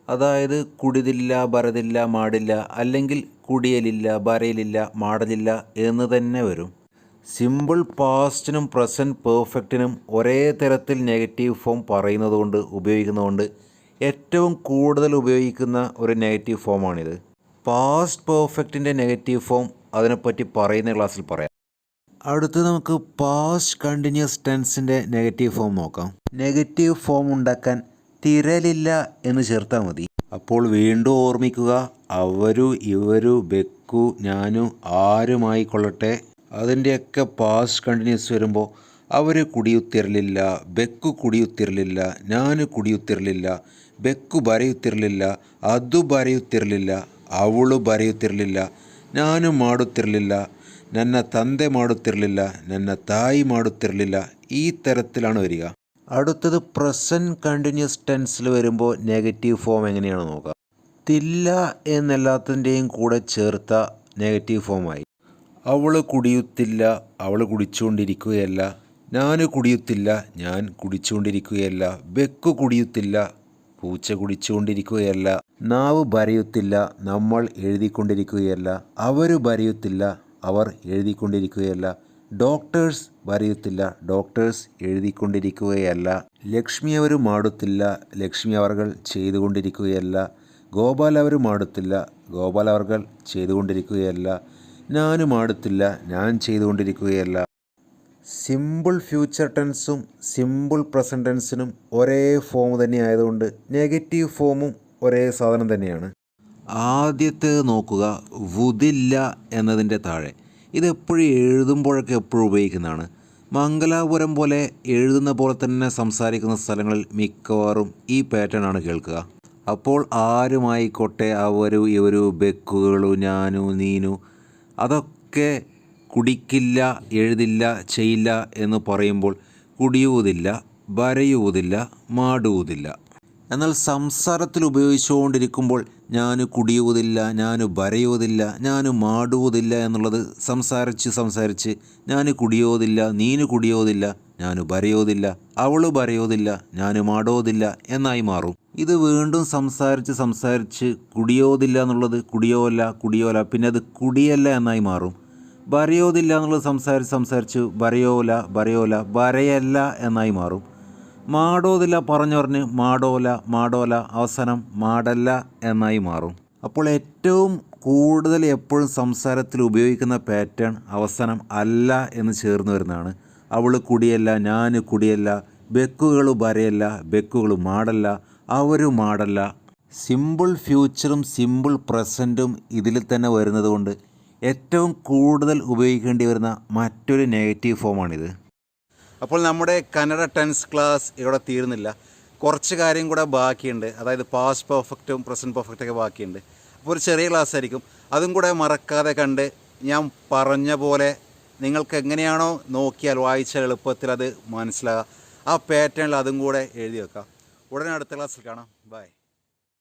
Speaker 1: അതായത് കുടിതില്ല, ബരതില്ല, മാടില്ല, അല്ലെങ്കിൽ കുടിയലില്ല, ബരയിലില്ല, മാടലില്ല എന്ന് തന്നെ വരും. സിമ്പിൾ പാസ്റ്റിനും പ്രസൻറ്റ് പെർഫെക്റ്റിനും ഒരേ തരത്തിൽ നെഗറ്റീവ് ഫോം പറയുന്നതുകൊണ്ട് ഉപയോഗിക്കുന്നതുകൊണ്ട് ഏറ്റവും കൂടുതൽ ഉപയോഗിക്കുന്ന ഒരു നെഗറ്റീവ് ഫോമാണിത്. പാസ്റ്റ് പെർഫെക്റ്റിൻ്റെ നെഗറ്റീവ് ഫോം അതിനെപ്പറ്റി പറയുന്ന ക്ലാസ്സിൽ പറയാം. അടുത്ത് നമുക്ക് പാസ്റ്റ് കണ്ടിന്യൂസ് ടെൻസിൻ്റെ നെഗറ്റീവ് ഫോം നോക്കാം. നെഗറ്റീവ് ഫോം ഉണ്ടാക്കാൻ തിരലില്ല എന്ന് ചേർത്താൽ മതി. അപ്പോൾ വീണ്ടും ഓർമ്മിക്കുക, അവരു ഇവരു ബെക്കു ഞാനു ആരുമായിക്കൊള്ളട്ടെ അതിൻ്റെയൊക്കെ പാസ്റ്റ് കണ്ടിന്യൂസ് വരുമ്പോൾ അവർ കുടിയുത്തിരലില്ല, ബെക്കു കുടിയുത്തിരലില്ല, ഞാന് കുടിയുത്തിരലില്ല, ബെക്കു ബരയുത്തിരലില്ല, അതു ബരയുത്തിരലില്ല, ಅವಳು ಬರೆಯುತ್ತಿರಲಿಲ್ಲ, ನಾನು ಮಾಡುತ್ತಿರಲಿಲ್ಲ, ನನ್ನ ತಂದೆ ಮಾಡುತ್ತಿರಲಿಲ್ಲ, ನನ್ನ ತಾಯಿ ಮಾಡುತ್ತಿರಲಿಲ್ಲ. ഈ തരത്തിലാണ് വരിക. അടുത്തത് പ്രസൻറ്റ് കണ്ടിന്യൂസ് ടെൻസിൽ വരുമ്പോൾ നെഗറ്റീവ് ഫോം എങ്ങനെയാണ് നോക്കുക. തില്ല എന്നെല്ലാത്തിൻ്റെയും കൂടെ ചേർത്ത നെഗറ്റീവ് ഫോമായി. അവൾ കുടിയുത്തില്ല, അവൾ കുടിച്ചുകൊണ്ടിരിക്കുകയല്ല. ഞാൻ കുടിയുത്തില്ല, ഞാൻ കുടിച്ചുകൊണ്ടിരിക്കുകയല്ല. ബെക്കു കുടിയുത്തില്ല, പൂച്ച കുടിച്ചുകൊണ്ടിരിക്കുകയല്ല. നാവ് ബരയുത്തില്ല, നമ്മൾ എഴുതിക്കൊണ്ടിരിക്കുകയല്ല. അവർ ബരയുത്തില്ല, അവർ എഴുതിക്കൊണ്ടിരിക്കുകയല്ല. ഡോക്ടേഴ്സ് ബരയുത്തില്ല, ഡോക്ടേഴ്സ് എഴുതിക്കൊണ്ടിരിക്കുകയല്ല. ലക്ഷ്മി അവർ മാടുത്തില്ല, ലക്ഷ്മി അവർകൾ ചെയ്തുകൊണ്ടിരിക്കുകയല്ല. ഗോപാൽ അവർ മാടുത്തില്ല, ഗോപാൽ അവർകൾ ചെയ്തുകൊണ്ടിരിക്കുകയല്ല. ഞാനും മാടുത്തില്ല, ഞാൻ ചെയ്തുകൊണ്ടിരിക്കുകയല്ല. സിമ്പിൾ ഫ്യൂച്ചർ ടെൻസും സിമ്പിൾ പ്രസൻറ്റ് ടെൻസിനും ഒരേ ഫോം തന്നെ ആയതുകൊണ്ട് നെഗറ്റീവ് ഫോമും ഒരേ സാധനം തന്നെയാണ്. ആദ്യത്തെ നോക്കുക, വുതില്ല എന്നതിൻ്റെ താഴെ. ഇതെപ്പോഴും എഴുതുമ്പോഴൊക്കെ എപ്പോഴും ഉപയോഗിക്കുന്നതാണ്. മംഗലാപുരം പോലെ എഴുതുന്ന പോലെ തന്നെ സംസാരിക്കുന്ന സ്ഥലങ്ങളിൽ മിക്കവാറും ഈ പാറ്റേൺ ആണ് കേൾക്കുക. അപ്പോൾ ആരുമായിക്കോട്ടെ, അവരു ഇവരു ബെക്കുകളു ഞാനു നീനു അതൊക്കെ കുടിക്കില്ല, എഴുതില്ല, ചെയ്യില്ല എന്ന് പറയുമ്പോൾ കുടിയുವುതില്ല, ബരയുವುതില്ല, മാടുವುതില്ല. എന്നാൽ സംസാരത്തിൽ ഉപയോഗിച്ചുകൊണ്ടിരിക്കുമ്പോൾ ഞാൻ കുടിയുವುതില്ല, ഞാൻ ബരയുವುതില്ല, ഞാൻ മാടുവുതില്ല എന്നുള്ളത് സംസാരിച്ച് ഞാൻ കുടിയോതില്ല, നീന് കുടിയോതില്ല, ഞാൻ ബരയോതില്ല, അവള് ബരയോതില്ല, ഞാൻ മാടോതില്ല എന്നായി മാറും. ഇത് വീണ്ടും സംസാരിച്ച് കുടിയോതില്ല എന്നുള്ളത് കുടിയോല, പിന്നെ അത് കുടിയല്ല എന്നായി മാറും. ബരയോതില്ല എന്നുള്ളത് സംസാരിച്ച് ബരയോല, ബരയല്ല എന്നായി മാറും. മാടോതില്ല പറഞ്ഞ് മാടോല അവസാനം മാടല്ല എന്നായി മാറും. അപ്പോൾ ഏറ്റവും കൂടുതൽ എപ്പോഴും സംസാരത്തിൽ ഉപയോഗിക്കുന്ന പാറ്റേൺ അവസാനം അല്ല എന്ന് ചേർന്ന് വരുന്നതാണ്. അവൾ കുടിയല്ല, ഞാൻ കുടിയല്ല, ബെക്കുകൾ ബരയല്ല, ബെക്കുകൾ മാടല്ല, അവരു മാടല്ല. സിമ്പിൾ ഫ്യൂച്ചറും സിമ്പിൾ പ്രസൻറ്റും ഇതിൽ തന്നെ വരുന്നത് കൊണ്ട് ഏറ്റവും കൂടുതൽ ഉപയോഗിക്കേണ്ടി വരുന്ന മറ്റൊരു നെഗറ്റീവ് ഫോമാണിത്. അപ്പോൾ നമ്മുടെ കന്നഡ ടെൻസ് ക്ലാസ് ഇവിടെ തീരുന്നില്ല. കുറച്ച് കാര്യം കൂടെ ബാക്കിയുണ്ട്. അതായത് പാസ്റ്റ് പെർഫെക്റ്റും പ്രസൻറ്റ് പെർഫെക്റ്റൊക്കെ ബാക്കിയുണ്ട്. അപ്പോൾ ഒരു ചെറിയ ക്ലാസ് ആയിരിക്കും. അതും കൂടെ മറക്കാതെ കണ്ട് ഞാൻ പറഞ്ഞ പോലെ നിങ്ങൾക്ക് എങ്ങനെയാണോ നോക്കിയാൽ വായിച്ചാൽ എളുപ്പത്തിൽ അത് മനസ്സിലാകുക, ആ പാറ്റേണിൽ അതും കൂടെ എഴുതി വെക്കാം. ഉടനെ അടുത്ത ക്ലാസ്സിൽ കാണാം. ബൈ.